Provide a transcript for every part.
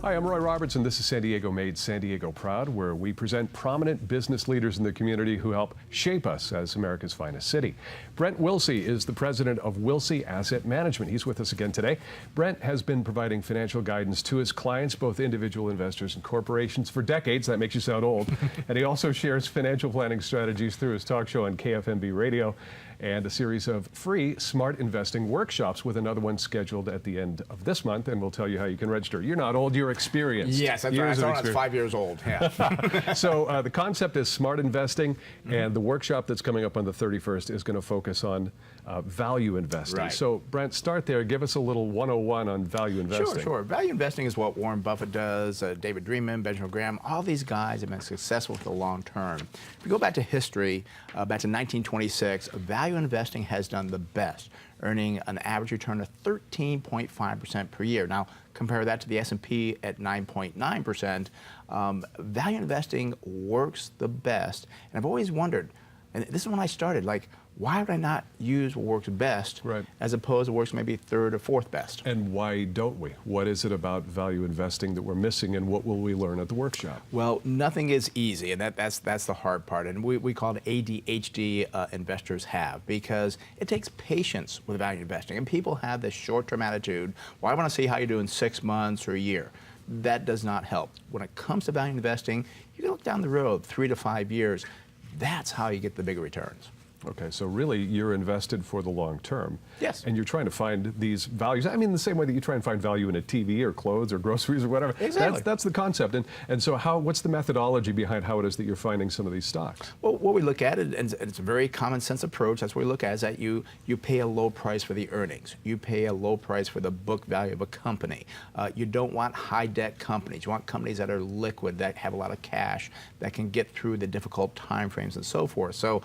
Hi, I'm Roy Robertson. This is San Diego Made, San Diego Proud, where we present prominent business leaders in the community who help shape us as America's finest city. Brent Wilsey is the president of Wilsey Asset Management. He's with us again today. Brent has been providing financial guidance to his clients, both individual investors and corporations, for decades. That makes you sound old. And he also shares financial planning strategies through his talk show on KFMB Radio and a series of free smart investing workshops, with another one scheduled at the end of this month, and we'll tell you how you can register. You're not old, you're experienced. Yes, that's right. I was 5 years old. Yeah. So the concept is smart investing, and the workshop that's coming up on the 31st is going to focus on value investing. Right. So Brent, start there. Give us a little 101 on value investing. Sure. Value investing is what Warren Buffett does, David Dreaman, Benjamin Graham. All these guys have been successful for the long term. If we go back to history, back to 1926, value investing has done the best, earning an average return of 13.5% per year. Now, compare that to the S&P at 9.9%. Value investing works the best. And I've always wondered, and this is when I started, like, why would I not use what works best, right, as opposed to what works maybe third or fourth best? And why don't we? What is it about value investing that we're missing, and what will we learn at the workshop? Well, nothing is easy, and that's the hard part. And we call it ADHD investors have, because it takes patience with value investing. And people have this short-term attitude, well, I want to see how you do in 6 months or a year. That does not help. When it comes to value investing, you can look down the road 3 to 5 years. That's how you get the bigger returns. Okay, so really you're invested for the long term. Yes. And you're trying to find these values. I mean, the same way that you try and find value in a TV or clothes or groceries or whatever. Exactly. That's the concept. And so what's the methodology behind how it is that you're finding some of these stocks? Well, what we look at, and it's a very common sense approach, that's what we look at, is that you pay a low price for the earnings. You pay a low price for the book value of a company. You don't want high debt companies. You want companies that are liquid, that have a lot of cash, that can get through the difficult time frames and so forth. So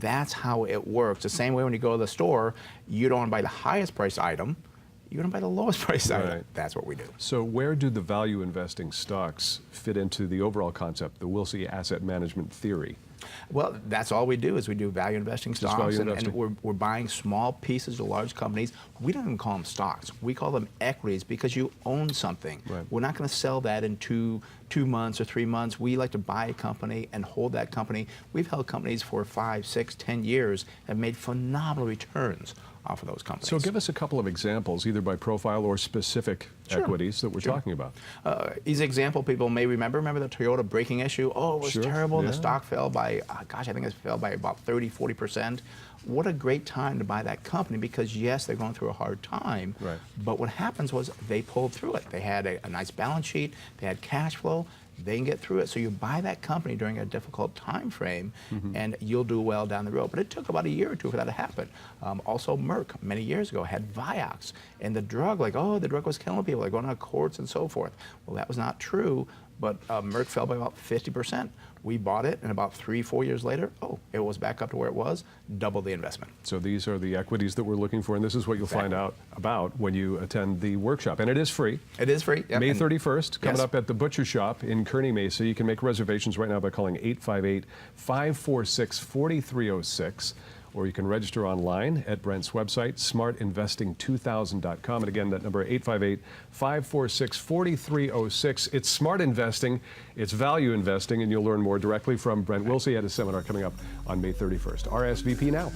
that's how it works. The same way when you go to the store, you don't want to buy the highest priced item, you want to buy the lowest priced item. That's what we do. So where do the value investing stocks fit into the overall concept, the Wilsey Asset Management theory? Well, that's all we do, is we do value investing stocks, value investing. And we're buying small pieces of large companies. We don't even call them stocks. We call them equities, because you own something. Right. We're not going to sell that in two months or 3 months. We like to buy a company and hold that company. We've held companies for 5, 6, 10 years, have made phenomenal returns off of those companies. So give us a couple of examples, either by profile or specific equities that we're talking about. Easy example people may remember the Toyota braking issue. Oh, it was terrible. Yeah. The stock fell by, I think it fell by about 30, 40%. What a great time to buy that company, because yes, they're going through a hard time, right, but what happens was they pulled through it. They had a nice balance sheet, they had cash flow, they can get through it. So you buy that company during a difficult time frame, and you'll do well down the road. But it took about a year or two for that to happen. Also, Merck, many years ago, had Vioxx, and the drug, the drug was killing people. They're going to courts and so forth. Well, that was not true, but Merck fell by about 50%. We bought it, and about 3, 4 years later, it was back up to where it was, double the investment. So these are the equities that we're looking for, and this is what you'll find out about when you attend the workshop. And it is free. It is free. Yep. May 31st, coming up at the Butcher Shop in Kearny Mesa. You can make reservations right now by calling 858-546-4306. Or you can register online at Brent's website, smartinvesting2000.com. And again, that number, 858-546-4306. It's smart investing, it's value investing, and you'll learn more directly from Brent Wilsey at his seminar coming up on May 31st. RSVP now.